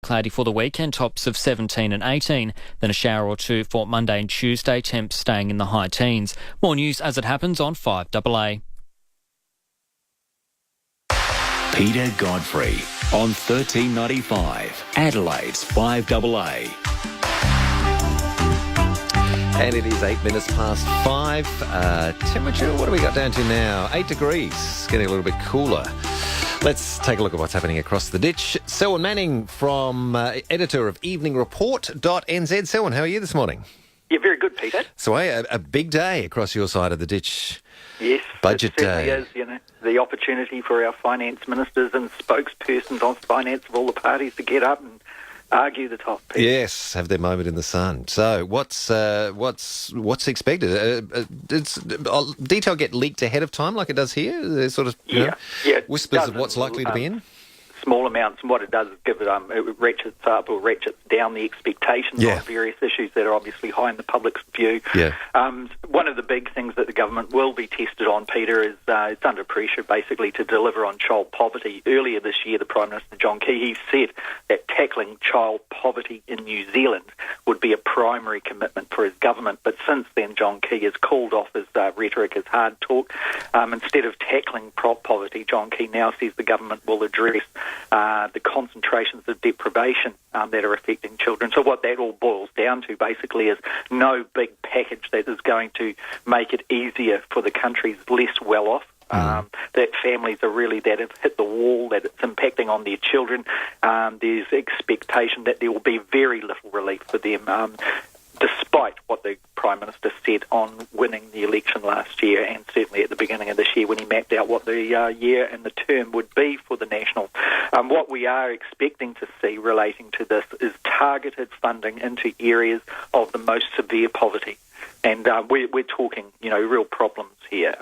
Cloudy for the weekend, tops of 17 and 18. Then a shower or two for Monday and Tuesday, temps staying in the high teens. More news as it happens on 5AA. Peter Godfrey on 1395, Adelaide's 5AA. And it is 8 minutes past 5. Temperature, what do we got down to now? 8 degrees, getting a little bit cooler. Let's take a look at what's happening across the ditch. Selwyn Manning, from editor of EveningReport.nz. Selwyn, how are you this morning? Yeah, very good, Peter. So a big day across your side of the ditch. Yes, Budget it certainly day. is, the opportunity for our finance ministers and spokespersons on finance of all the parties to get up and argue the top, Peter. Yes, have their moment in the sun. So what's expected? Does detail get leaked ahead of time like it does here? There's sort of whispers of what's likely to be in? Small amounts, and what it does is give it ratchets up or ratchets down the expectations on various issues that are obviously high in the public's view. Yeah. One of the big things that the government will be tested on, Peter, is it's under pressure basically to deliver on child poverty. Earlier this year, the Prime Minister, John Key, said that tackling child poverty in New Zealand would be a primary commitment for his government. But since then, John Key has called off his rhetoric, his hard talk. Instead of tackling poverty, John Key now says the government will address the concentrations of deprivation that are affecting children. So what that all boils down to basically is no big package that is going to make it easier for the countries less well off. That families are really that have hit the wall, that it's impacting on their children. There's expectation that there will be very little relief for them, despite what the Prime Minister said on winning the election last year, and certainly at the beginning of this year when he mapped out what the year and the term would be for the Nationals. What we are expecting to see relating to this is targeted funding into areas of the most severe poverty. And we're talking, real problems here.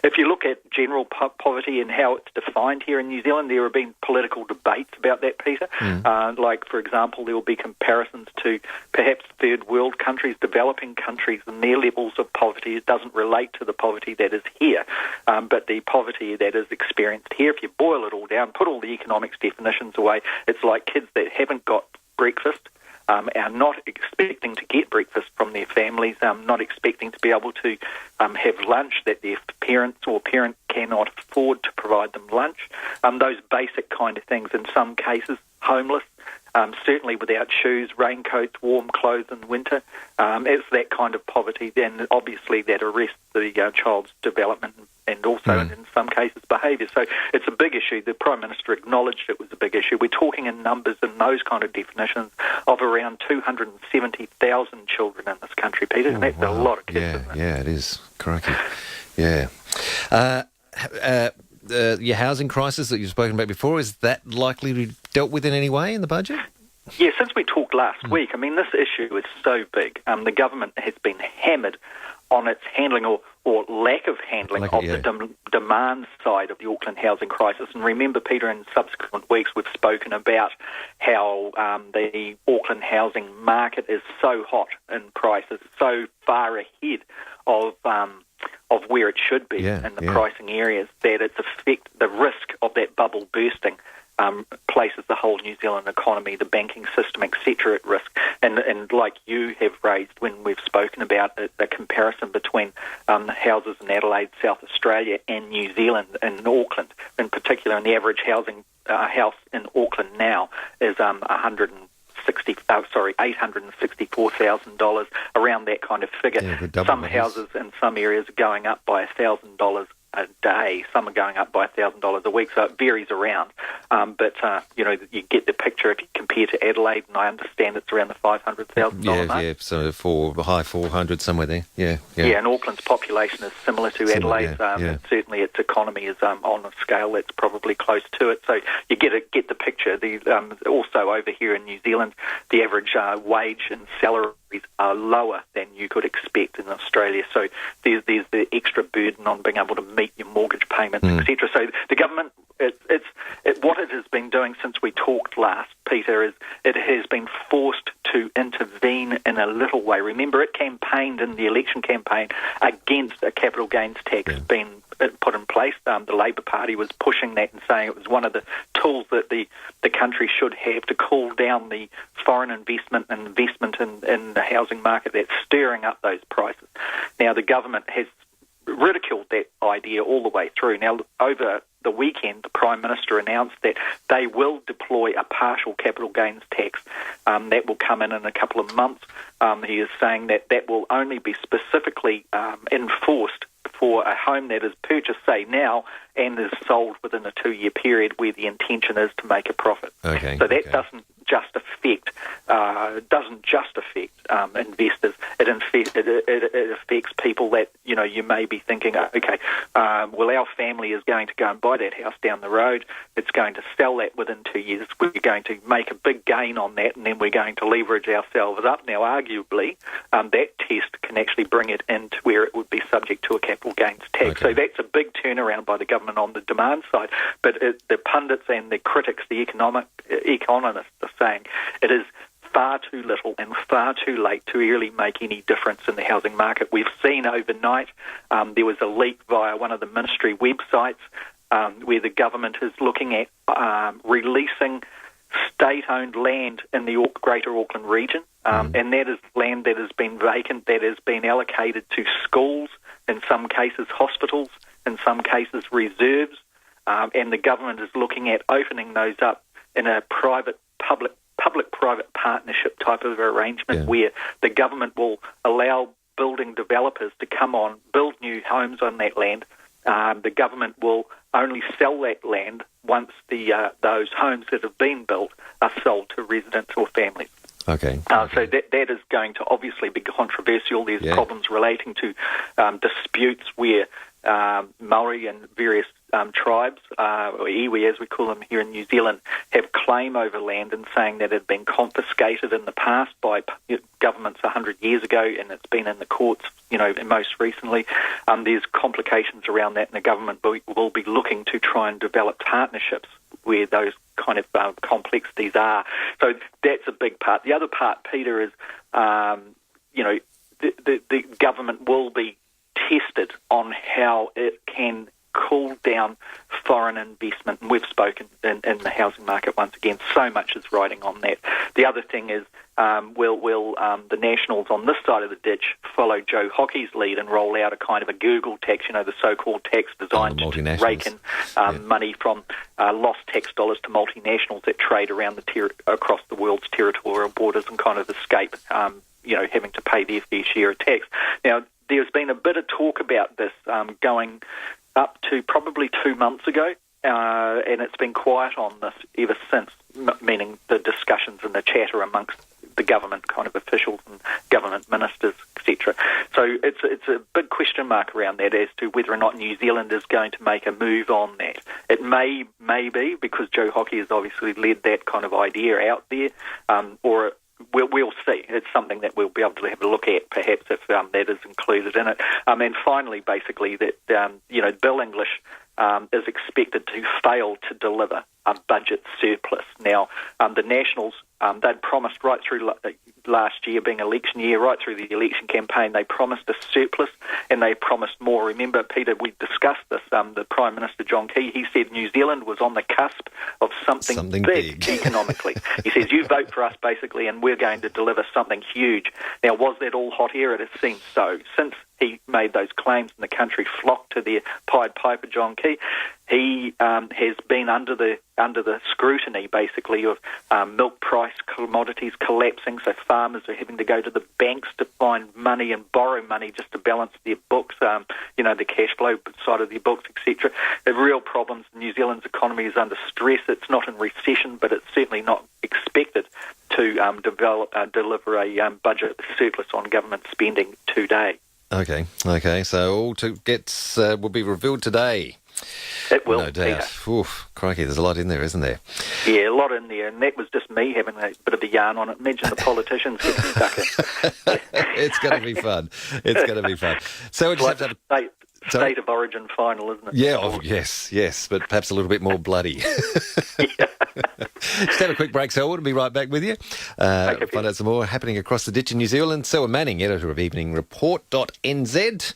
If you look at general poverty and how it's defined here in New Zealand, there have been political debates about that, Peter. Like, for example, there will be comparisons to perhaps third world countries, developing countries, and their levels of poverty. It doesn't relate to the poverty that is here, but the poverty that is experienced here, if you boil it all down, put all the economics definitions away, it's like kids that haven't got breakfast, are not expecting to get breakfast from their families, not expecting to be able to have lunch, that their parent cannot afford to provide them lunch. Those basic kind of things, in some cases, homeless, certainly without shoes, raincoats, warm clothes in winter. It's that kind of poverty, then obviously that arrests the child's development and also in some cases behaviour. So it's a big issue. The Prime Minister acknowledged it was a big issue. We're talking in numbers and those kind of definitions of around 270,000 children in this country, Peter, and that's a lot of kids, isn't it? Yeah, it is. Crikey. Yeah. Your housing crisis that you've spoken about before, is that likely to be dealt with in any way in the budget? Yeah, since we talked last week, this issue is so big. The government has been hammered on its handling or lack of handling of the demand side of the Auckland housing crisis. And remember, Peter, in subsequent weeks we've spoken about how the Auckland housing market is so hot in prices, so far ahead of where it should be in the pricing areas, that it's the risk of that bubble bursting places the whole New Zealand economy, the banking system, etc., at risk. And like you have raised when we've spoken about the comparison between houses in Adelaide, South Australia, and New Zealand and Auckland, in particular, and the average house in Auckland now is $864,000, around that kind of figure. Yeah, some houses in some areas are going up by $1,000 a day. Some are going up by $1,000 a week, so it varies around. But you get the picture if you compare to Adelaide, and I understand it's around the $500,000 mark. Yeah, so for high 400 somewhere there. Yeah, and Auckland's population is similar to Adelaide's. And certainly its economy is on a scale that's probably close to it. So you get the picture. Also over here in New Zealand, the average wage and salary are lower than you could expect in Australia. So there's the extra burden on being able to meet your mortgage payments, etc. So the government, what it has been doing since we talked last, Peter, is it has been forced to intervene in a little way. Remember, it campaigned in the election campaign against a capital gains tax being put in place. The Labour Party was pushing that and saying it was one of the tools that the country should have to cool down the foreign investment and investment in the housing market that's stirring up those prices. Now, the government has ridiculed that idea all the way through. Now, over the weekend, the Prime Minister announced that they will deploy a partial capital gains tax that will come in a couple of months. He is saying that will only be specifically enforced for a home that is purchased, say, now and is sold within a 2-year period where the intention is to make a profit. Okay. So that doesn't just affect investors. It affects people that, you may be thinking, okay, well, our family is going to go and buy that house down the road. It's going to sell that within 2 years. We're going to make a big gain on that, and then we're going to leverage ourselves up. Now, arguably, that test can actually bring it into where it would be subject to a capital gains tax. Okay. So that's a big turnaround by the government on the demand side. But the pundits and the critics, the economists are saying it is far too little and far too late to really make any difference in the housing market. We've seen overnight there was a leak via one of the ministry websites where the government is looking at releasing state-owned land in the Greater Auckland region, and that is land that has been vacant, that has been allocated to schools, in some cases hospitals, in some cases reserves, and the government is looking at opening those up in a public-private partnership type of arrangement where the government will allow building developers to come on, build new homes on that land. The government will only sell that land once those homes that have been built are sold to residents or families. Okay. So that is going to obviously be controversial. There's problems relating to disputes where Maori and various tribes, or iwi as we call them here in New Zealand, have claim over land and saying that it had been confiscated in the past by governments 100 years ago, and it's been in the courts, and most recently. There's complications around that, and the government will be looking to try and develop partnerships where those kind of complexities are. So that's a big part. The other part, Peter, is the government will be tested on how it can cool down foreign investment, and we've spoken in the housing market once again. So much is riding on that. The other thing is, will the Nationals on this side of the ditch follow Joe Hockey's lead and roll out a kind of a Google tax, the so-called tax designed to rake in money from lost tax dollars to multinationals that trade around across the world's territorial borders and kind of escape, having to pay their fair share of tax. Now, there's been a bit of talk about this going up to probably 2 months ago, and it's been quiet on this ever since, meaning the discussions and the chatter amongst the government kind of officials and government ministers, etc. So it's a big question mark around that as to whether or not New Zealand is going to make a move on that. It may be, because Joe Hockey has obviously led that kind of idea out there, or we'll see. It's something that we'll be able to have a look at, perhaps, if that is included in it. And finally, basically, that Bill English is expected to fail to deliver a budget surplus. Now, the Nationals, they'd promised right through last year, being election year, right through the election campaign, they promised a surplus, and they promised more. Remember, Peter, we discussed this. The Prime Minister, John Key, he said New Zealand was on the cusp of something big economically. He says, you vote for us, basically, and we're going to deliver something huge. Now, was that all hot air? It has seemed so. Since he made those claims and the country flocked to their Pied Piper, John Key, he has been under the scrutiny, basically, of milk price commodities collapsing, so farmers are having to go to the banks to find money and borrow money just to balance their books, the cash flow side of their books, etc. The real problems. New Zealand's economy is under stress. It's not in recession, but it's certainly not expected to deliver a budget surplus on government spending today. Okay. So all will be revealed today. It will. No doubt. Oof, crikey, there's a lot in there, isn't there? Yeah, a lot in there, and that was just me having a bit of a yarn on it. Imagine the politicians getting stuck in. It's going to be fun. So we just have to have State of origin final, isn't it? Yeah, yes, but perhaps a little bit more bloody. Just have a quick break, Selwyn. We'll be right back with you. Find out some more happening across the ditch in New Zealand. Selwyn Manning, editor of EveningReport.nz.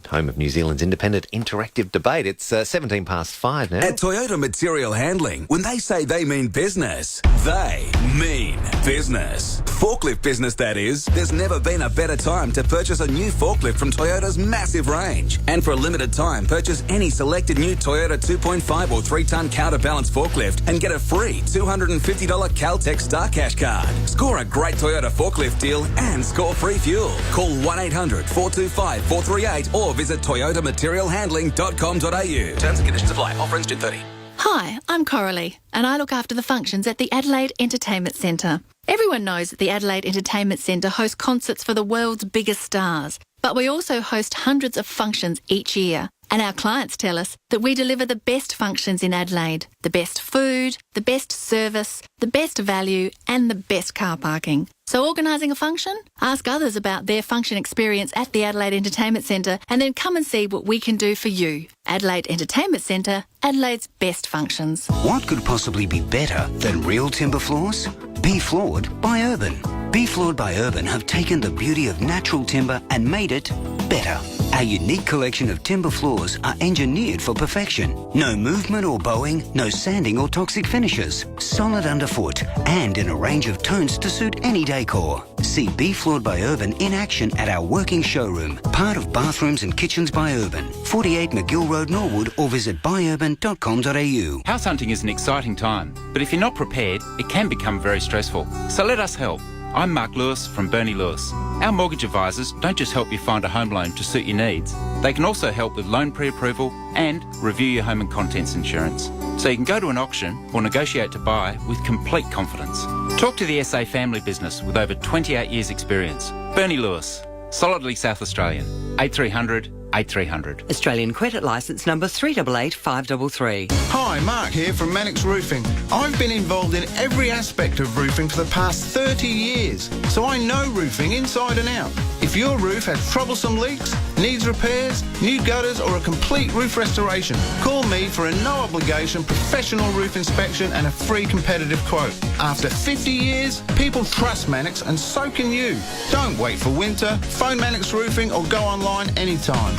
home of New Zealand's independent interactive debate. It's 17 past 5 now. At Toyota Material Handling, when they say they mean business, they mean business. Forklift business, that is. There's never been a better time to purchase a new forklift from Toyota's massive range. And for a limited time, purchase any selected new Toyota 2.5 or 3-ton counterbalance forklift and get a free $250 Caltex Star Cash card. Score a great Toyota forklift deal and score free fuel. Call 1-800-425-438 or visit toyotamaterialhandling.com.au. Terms and conditions apply. Offer ends June 30. Hi, I'm Coralie, and I look after the functions at the Adelaide Entertainment Centre. Everyone knows that the Adelaide Entertainment Centre hosts concerts for the world's biggest stars, but we also host hundreds of functions each year. And our clients tell us that we deliver the best functions in Adelaide, the best food, the best service, the best value, and the best car parking. So organising a function? Ask others about their function experience at the Adelaide Entertainment Centre and then come and see what we can do for you. Adelaide Entertainment Centre, Adelaide's best functions. What could possibly be better than real timber floors? Be Floored by Urban. Be Floored by Urban have taken the beauty of natural timber and made it better. Our unique collection of timber floors are engineered for perfection. No movement or bowing, no sanding or toxic finishes. Solid underfoot and in a range of tones to suit any decor. See Be Floored by Urban in action at our working showroom, part of Bathrooms and Kitchens by Urban, 48 McGill Road, Norwood, or visit buyurban.com.au. House hunting is an exciting time, but if you're not prepared, it can become very stressful. So let us help. I'm Mark Lewis from Bernie Lewis. Our mortgage advisors don't just help you find a home loan to suit your needs. They can also help with loan pre-approval and review your home and contents insurance. So you can go to an auction or negotiate to buy with complete confidence. Talk to the SA family business with over 28 years experience. Bernie Lewis, solidly South Australian. 8300 8300. Australian credit licence number 388533. Hi, Mark here from Mannix Roofing. I've been involved in every aspect of roofing for the past 30 years, so I know roofing inside and out. If your roof has troublesome leaks, needs repairs, new gutters or a complete roof restoration, call me for a no-obligation professional roof inspection and a free competitive quote. After 50 years, people trust Mannix and so can you. Don't wait for winter. Phone Mannix Roofing or go online anytime.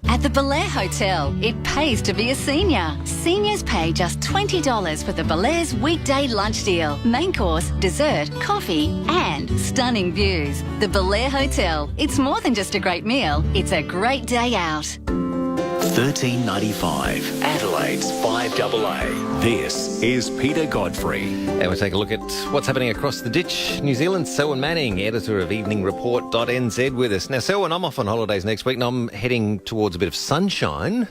At the Belair Hotel, it pays to be a senior. Seniors pay just $20 for the Belair's weekday lunch deal. Main course, dessert, coffee and stunning views. The Belair Hotel. It's more than just a great meal, it's a great day out. $13.95, Adelaide's FiveAA. This is Peter Godfrey. And we'll take a look at what's happening across the ditch. New Zealand, Selwyn Manning, editor of EveningReport.nz with us. Now, Selwyn, I'm off on holidays next week and I'm heading towards a bit of sunshine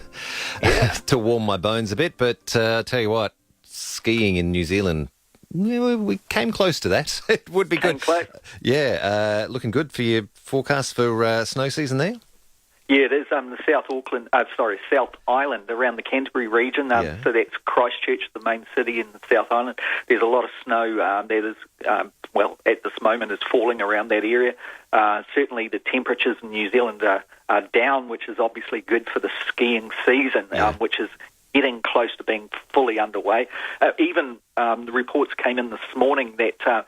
to warm my bones a bit. But tell you what, skiing in New Zealand, we came close to that. It would be good. Close. Yeah, looking good for your forecast for snow season there? Yeah, it is the South Island around the Canterbury region. So that's Christchurch, the main city in the South Island. There's a lot of snow that is, at this moment is falling around that area. Certainly the temperatures in New Zealand are down, which is obviously good for the skiing season, which is getting close to being fully underway. Even the reports came in this morning that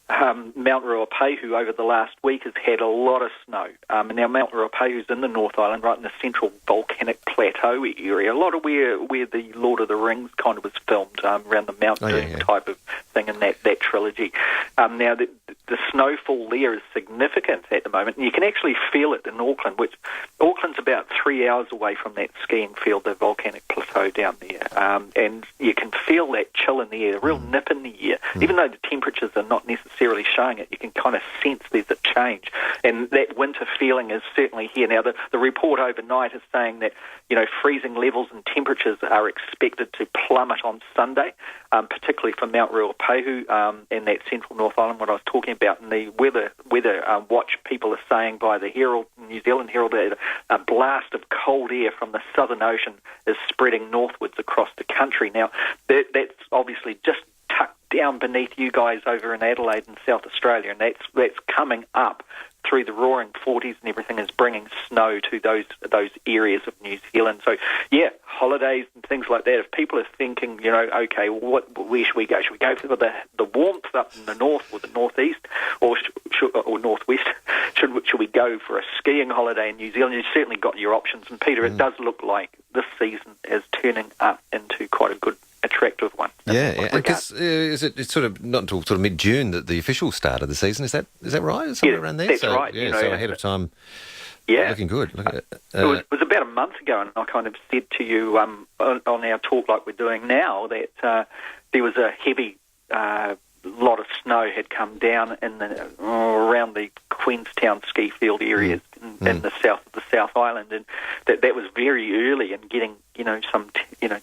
Mount Ruapehu over the last week has had a lot of snow. And now Mount Ruapehu is in the North Island, right in the central volcanic plateau area. A lot of where the Lord of the Rings kind of was filmed, around the Mount Doom type of thing in that trilogy. Now the snowfall there is significant at the moment, and you can actually feel it in Auckland, which Auckland's about 3 hours away from that skiing field, the volcanic plateau down there. And you can feel that chill in the air, a real nip in the air. Even though the temperatures are not necessarily showing it, you can kind of sense there's a change. And that winter feeling is certainly here. Now, the report overnight is saying that, freezing levels and temperatures are expected to plummet on Sunday, particularly for Mount Ruapehu and that central North Island, what I was talking about. And the weather watch people are saying by the New Zealand Herald, that a blast of cold air from the Southern Ocean is spreading northwards across the country. Now, that's obviously just tucked down beneath you guys over in Adelaide and South Australia, and that's coming up through the roaring 40s and everything, is bringing snow to those areas of New Zealand. So, holidays and things like that, if people are thinking, okay, where should we go? Should we go for the warmth up in the north or the northeast or northwest? Should we go for a skiing holiday in New Zealand? You've certainly got your options. And Peter, it does look like this season is turning up into quite a good, attractive one. Yeah, because it's sort of not until sort of mid-June that the official start of the season. Is that right? Somewhere around there? That's right. Yeah, so ahead of time. Yeah, looking good. Look at it. It was about a month ago, and I kind of said to you on our talk like we're doing now that there was a heavy lot of snow had come down in around the Queenstown ski field areas in the south of the South Island, and that was very early, and getting some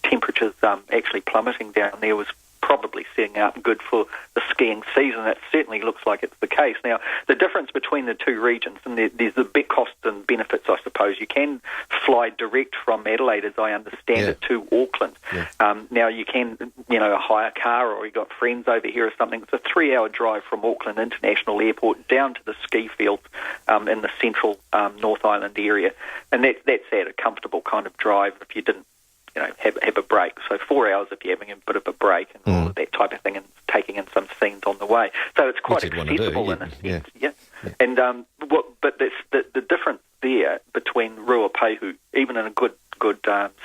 temperatures actually plummeting down there was probably setting up good for the skiing season. It certainly looks like it's the case. Now, the difference between the two regions, and there's the big costs and benefits, I suppose. You can fly direct from Adelaide, as I understand it, to Auckland. Yeah. Now, you can, hire a car, or you've got friends over here or something. It's a 3-hour drive from Auckland International Airport down to the ski fields in the central North Island area. And that's at a comfortable kind of drive if you didn't have a break. So 4 hours if you're having a bit of a break and all of that type of thing, and taking in some scenes on the way. So it's quite accessible in a sense. Yeah. And but the difference there between Ruapehu, even in a good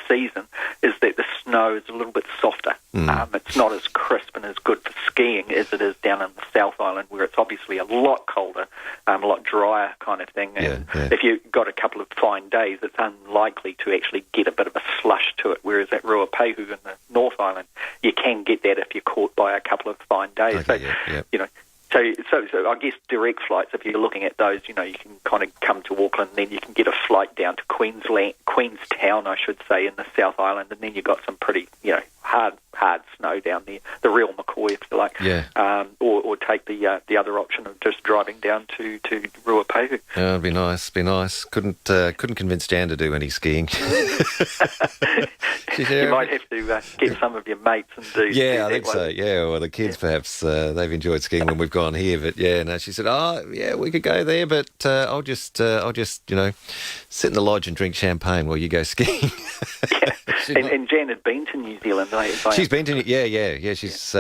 season, is that the snow is a little bit softer. It's not as crisp and as good for skiing as it is down in the South Island, where it's obviously a lot colder, a lot drier kind of thing. And if you've got a couple of fine days, it's unlikely to actually get a bit of a slush to it, whereas at Ruapehu in the North Island, you can get that if you're caught by a couple of fine days. So I guess direct flights, if you're looking at those, you can kind of come to Auckland, and then you can get a flight down to Queenstown, I should say, in the South Island, and then you've got some pretty, hard snow down there, the real McCoy, if you like. Yeah. Or take the other option of just driving down to Ruapehu. Oh, it'd be nice. Couldn't convince Jan to do any skiing. You might have to get some of your mates and do. Yeah, I think so. Yeah, or the kids perhaps they've enjoyed skiing when we've gone here. But she said, we could go there, but I'll just sit in the lodge and drink champagne while you go skiing. And Jan had been to New Zealand. She's been to She's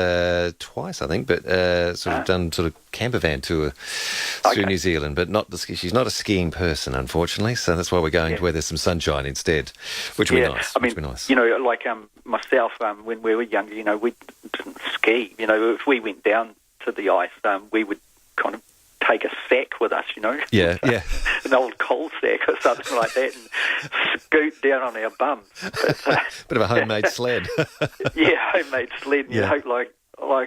twice, I think, but sort of done sort of camper van tour through New Zealand, but not she's not a skiing person, unfortunately. So that's why we're going to where there's some sunshine instead, which would be nice. I mean, like myself, when we were younger, we didn't ski. If we went down to the ice, we would kind of take a sack with us, an old coal sack or something like that, and scoot down on our bums. Bit of a homemade sled. Homemade sled. And you hope like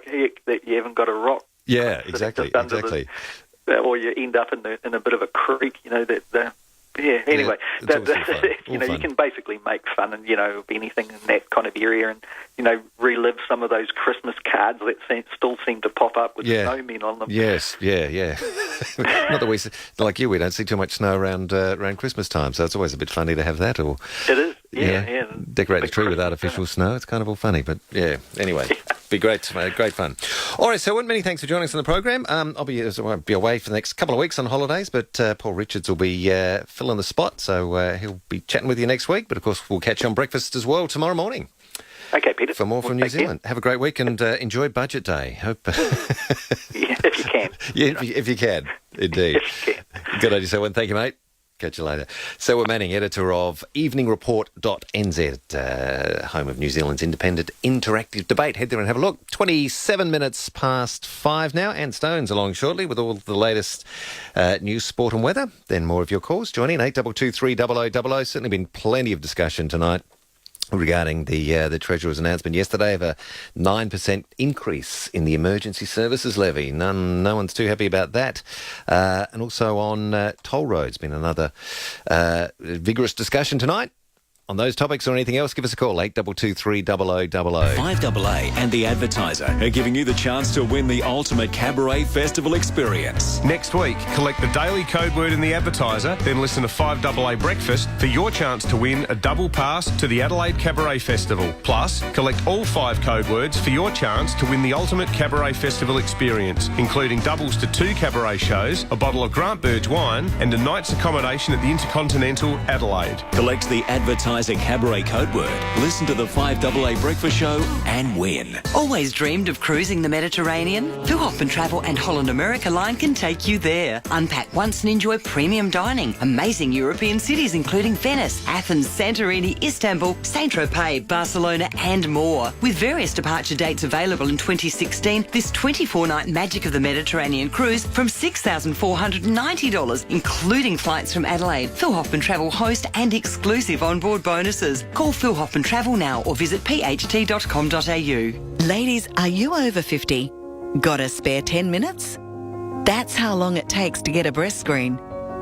heck that you haven't got a rock. Yeah, exactly. Or you end up in a bit of a creek. Anyway, you can basically make fun and of anything in that kind of area, and relive some of those Christmas cards that still seem to pop up with snowmen on them. Yes, not that we like you. We don't see too much snow around Christmas time, so it's always a bit funny to have that. Or it is, yeah. Decorate the tree with artificial snow. It's kind of all funny, but anyway. Be great fun. All right, Selwyn, many thanks for joining us on the program. I'll be away for the next couple of weeks on holidays, but Paul Richards will be filling the spot, so he'll be chatting with you next week. But of course, we'll catch you on breakfast as well tomorrow morning. Okay, Peter. For more from New Zealand. Have a great week and enjoy Budget Day. Hope. If you can. If you can, indeed. If you can. Good idea, Selwyn. Thank you, mate. Catch you later. Selwyn Manning, editor of EveningReport.nz, home of New Zealand's independent interactive debate. Head there and have a look. 27 minutes past 5 now. Anne Stone's along shortly with all the latest news, sport and weather. Then more of your calls. Join in, 8223 0000. Certainly been plenty of discussion tonight regarding the Treasurer's announcement yesterday of a 9% increase in the emergency services levy. No one's too happy about that. And also on toll roads, been another vigorous discussion tonight. On those topics or anything else, give us a call, 8223 0000. FiveAA and The Advertiser are giving you the chance to win the ultimate cabaret festival experience. Next week, collect the daily code word in The Advertiser, then listen to 5AA Breakfast for your chance to win a double pass to the Adelaide Cabaret Festival. Plus, collect all 5 code words for your chance to win the ultimate cabaret festival experience, including doubles to 2 cabaret shows, a bottle of Grant Burge wine, and a night's accommodation at the Intercontinental Adelaide. Collect The Advertiser Advertiser Cabaret code word. Listen to the 5AA Breakfast Show and win. Always dreamed of cruising the Mediterranean? Philhoffen Travel and Holland America Line can take you there. Unpack once and enjoy premium dining. Amazing European cities including Venice, Athens, Santorini, Istanbul, Saint-Tropez, Barcelona and more. With various departure dates available in 2016, this 24-night Magic of the Mediterranean cruise from $6,490, including flights from Adelaide. Philhoffen Travel host and exclusive onboard bonuses. Call Philhoffen Travel now or visit pht.com.au. Ladies, are you over 50? Got a spare 10 minutes? That's how long it takes to get a breast screen,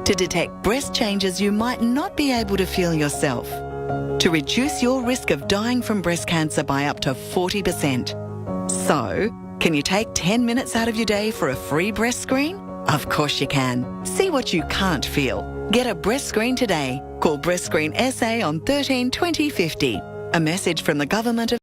to detect breast changes you might not be able to feel yourself, to reduce your risk of dying from breast cancer by up to 40%. So, can you take 10 minutes out of your day for a free breast screen? Of course you can. See what you can't feel. Get a breast screen today. Call Breast Screen SA on 13 20 50. A message from the Government of